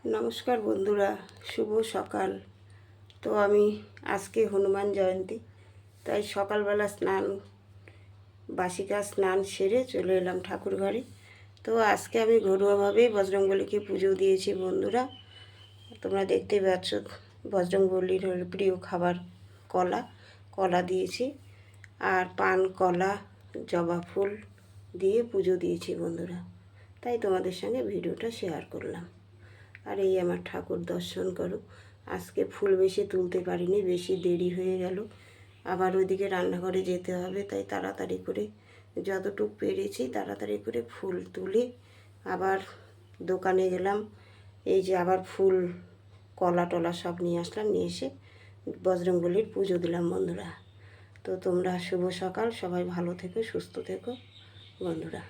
নমস্কার বন্ধুরা, শুভ সকাল। তো আমি আজকে হনুমান জয়ন্তী, তাই সকালবেলা বাসি কাজ স্নান সেরে চলে এলাম ঠাকুর ঘরে। তো আজকে আমি ঘরোয়াভাবেই বজরংবলীকে পুজো দিয়েছি বন্ধুরা। তোমরা দেখতেই পাচ্ছ, বজরংবলীর প্রিয় খাবার কলা দিয়েছি, আর পান, কলা, জবা ফুল দিয়ে পুজো দিয়েছি বন্ধুরা। তাই তোমাদের সঙ্গে ভিডিওটা শেয়ার করলাম। আর এই আমার ঠাকুর, দর্শন করো। আজকে ফুল বেশি তুলতে পারিনি, বেশি দেরি হয়ে গেল। আবার ওইদিকে রান্নাঘরে যেতে হবে, তাই তাড়াতাড়ি করে যতটুকু পেরেছি তাড়াতাড়ি করে ফুল তুলে আবার দোকানে গেলাম। এই যে আবার ফুল, কলা টলা সব নিয়ে আসলাম, নিয়ে এসে বজরংবলীর পুজো দিলাম বন্ধুরা। তো তোমরা শুভ সকাল, সবাই ভালো থেকো, সুস্থ থেকো বন্ধুরা।